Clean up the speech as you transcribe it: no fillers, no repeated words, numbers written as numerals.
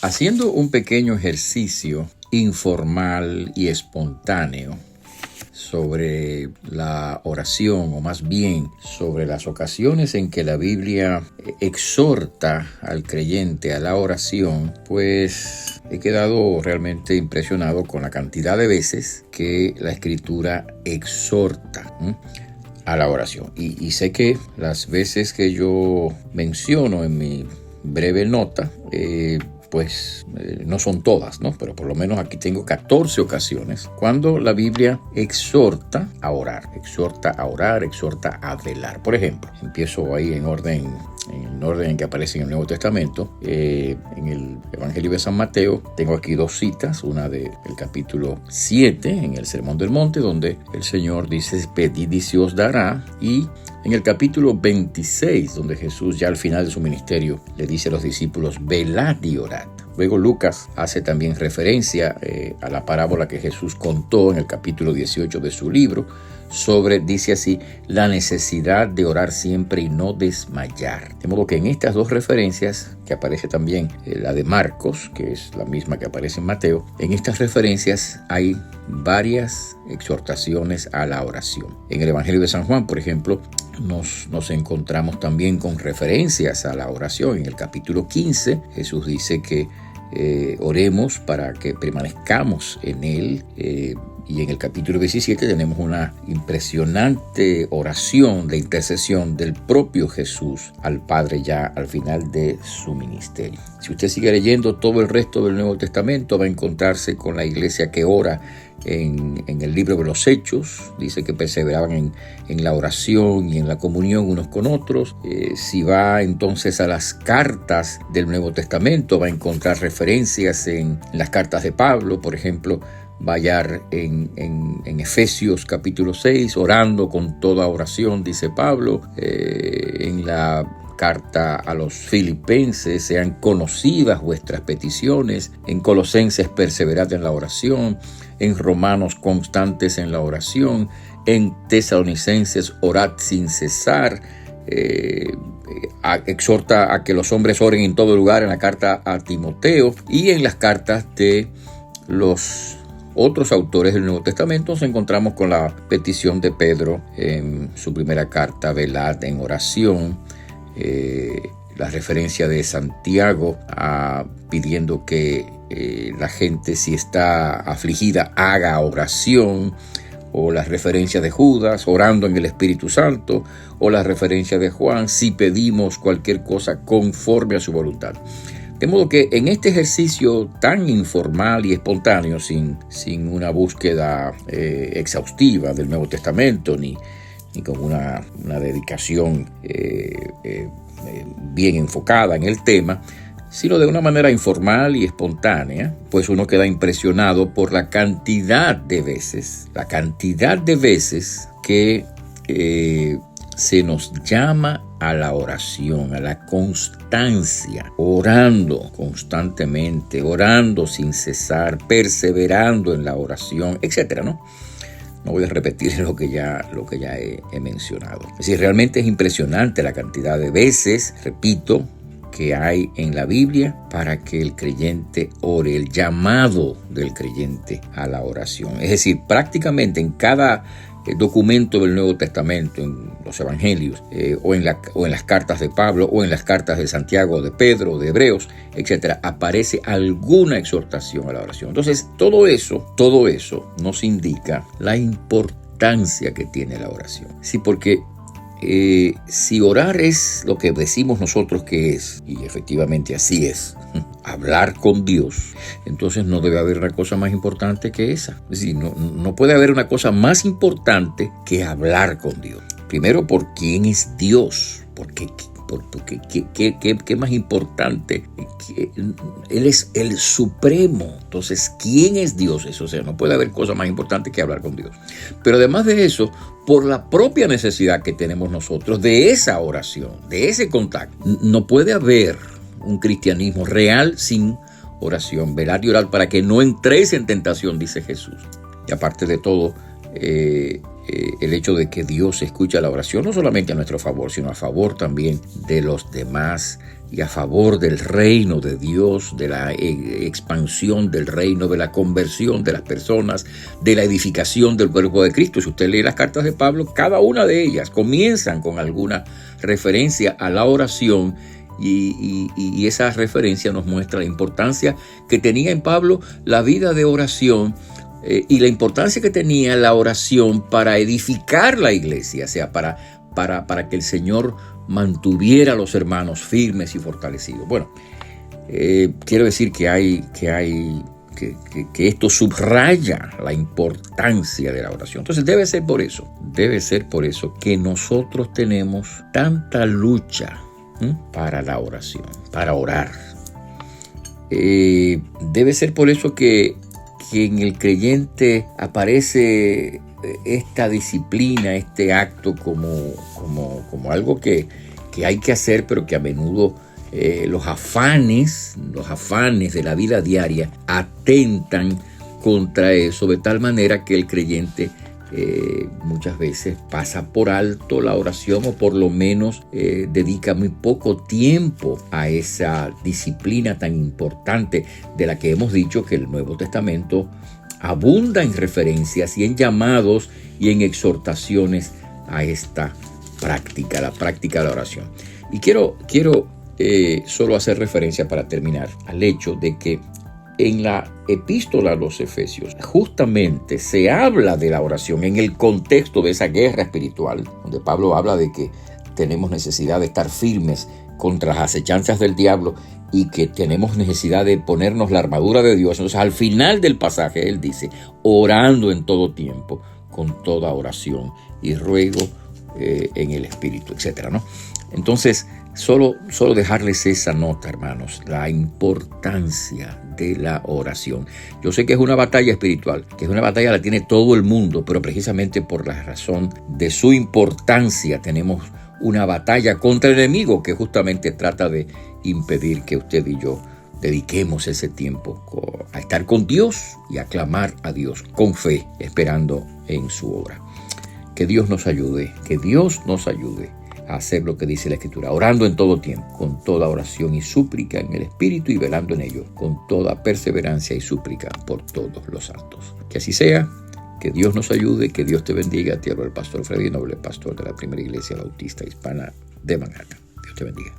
Haciendo un pequeño ejercicio informal y espontáneo sobre la oración, o más bien sobre las ocasiones en que la Biblia exhorta al creyente a la oración, pues he quedado realmente impresionado con la cantidad de veces que la Escritura exhorta a la oración. Y sé que las veces que yo menciono en mi breve nota, no son todas, ¿no? Pero por lo menos aquí tengo 14 ocasiones cuando la Biblia exhorta a orar, exhorta a velar. Por ejemplo, empiezo ahí en orden en que aparece en el Nuevo Testamento. En el Evangelio de San Mateo tengo aquí dos citas, una del capítulo 7 en el Sermón del Monte, donde el Señor dice: pedid y se os dará, y en el capítulo 26, donde Jesús ya al final de su ministerio le dice a los discípulos: velad y orad. Luego Lucas hace también referencia a la parábola que Jesús contó en el capítulo 18 de su libro dice así, la necesidad de orar siempre y no desmayar. De modo que en estas dos referencias, que aparece también la de Marcos, que es la misma que aparece en Mateo, en estas referencias hay varias exhortaciones a la oración. En el Evangelio de San Juan, por ejemplo, nos encontramos también con referencias a la oración. En el capítulo 15, Jesús dice que oremos para que permanezcamos en Él. Y en el capítulo 17 tenemos una impresionante oración de intercesión del propio Jesús al Padre ya al final de su ministerio. Si usted sigue leyendo todo el resto del Nuevo Testamento, va a encontrarse con la iglesia que ora en el libro de los Hechos. Dice que perseveraban en la oración y en la comunión unos con otros. Si va entonces a las cartas del Nuevo Testamento, va a encontrar referencias en las cartas de Pablo. Por ejemplo, va a hallar en Efesios capítulo 6, orando con toda oración, dice Pablo. En la carta a los Filipenses, sean conocidas vuestras peticiones. En Colosenses, perseverad en la oración. En Romanos, constantes en la oración. En Tesalonicenses, orad sin cesar. Exhorta a que los hombres oren en todo lugar en la carta a Timoteo. Y en las cartas de los otros autores del Nuevo Testamento nos encontramos con la petición de Pedro en su primera carta, velad en oración. La referencia de Santiago pidiendo que la gente, si está afligida, haga oración, o la referencia de Judas, orando en el Espíritu Santo, o la referencia de Juan, si pedimos cualquier cosa conforme a su voluntad. De modo que en este ejercicio tan informal y espontáneo, sin una búsqueda exhaustiva del Nuevo Testamento, ni con una dedicación bien enfocada en el tema, sino de una manera informal y espontánea, pues uno queda impresionado por la cantidad de veces que se nos llama a la oración, a la constancia, orando constantemente, orando sin cesar, perseverando en la oración, etcétera, ¿no? No voy a repetir lo que ya he mencionado. Es decir, realmente es impresionante la cantidad de veces, repito, que hay en la Biblia para que el creyente ore, el llamado del creyente a la oración. Es decir, prácticamente en cada documento del Nuevo Testamento, en los Evangelios, o en las cartas de Pablo, o en las cartas de Santiago, de Pedro, de Hebreos, etcétera, aparece alguna exhortación a la oración. Entonces, todo eso nos indica la importancia que tiene la oración. Sí, porque si orar es lo que decimos nosotros que es, y efectivamente así es, hablar con Dios, entonces no debe haber una cosa más importante que esa. Es decir, no puede haber una cosa más importante que hablar con Dios. Primero, por quién es Dios, porque ¿qué más importante? Él es el Supremo. Entonces, ¿quién es Dios? Eso, o sea, no puede haber cosa más importante que hablar con Dios. Pero además de eso, por la propia necesidad que tenemos nosotros de esa oración, de ese contacto, no puede haber un cristianismo real sin oración. Velar y orar para que no entréis en tentación, dice Jesús. Y aparte de todo, el hecho de que Dios escucha la oración no solamente a nuestro favor, sino a favor también de los demás y a favor del reino de Dios, de la expansión del reino, de la conversión de las personas, de la edificación del cuerpo de Cristo. Si usted lee las cartas de Pablo, cada una de ellas comienzan con alguna referencia a la oración y esa referencia nos muestra la importancia que tenía en Pablo la vida de oración y la importancia que tenía la oración para edificar la iglesia, o sea, para que el Señor mantuviera a los hermanos firmes y fortalecidos. Bueno, quiero decir que esto subraya la importancia de la oración. Entonces debe ser por eso que nosotros tenemos tanta lucha para la oración, para orar. Debe ser por eso que en el creyente aparece esta disciplina, este acto como algo que hay que hacer, pero que a menudo los afanes de la vida diaria atentan contra eso, de tal manera que el creyente muchas veces pasa por alto la oración, o por lo menos dedica muy poco tiempo a esa disciplina tan importante de la que hemos dicho que el Nuevo Testamento abunda en referencias y en llamados y en exhortaciones a esta práctica, la práctica de la oración. Y quiero solo hacer referencia para terminar al hecho de que en la epístola a los Efesios justamente se habla de la oración en el contexto de esa guerra espiritual, donde Pablo habla de que tenemos necesidad de estar firmes contra las acechanzas del diablo y que tenemos necesidad de ponernos la armadura de Dios. Entonces, al final del pasaje, él dice, orando en todo tiempo, con toda oración y ruego en el Espíritu, etcétera, ¿no? Entonces, solo dejarles esa nota, hermanos, la importancia de la oración. Yo sé que es una batalla espiritual, que es una batalla la tiene todo el mundo, pero precisamente por la razón de su importancia tenemos una batalla contra el enemigo que justamente trata de impedir que usted y yo dediquemos ese tiempo a estar con Dios y a clamar a Dios con fe, esperando en su obra. Que Dios nos ayude, a hacer lo que dice la Escritura, orando en todo tiempo, con toda oración y súplica en el Espíritu y velando en ello, con toda perseverancia y súplica por todos los santos. Que así sea, que Dios nos ayude, que Dios te bendiga. Te hablo el pastor Freddy Noble, pastor de la Primera Iglesia Bautista Hispana de Manhattan. Dios te bendiga.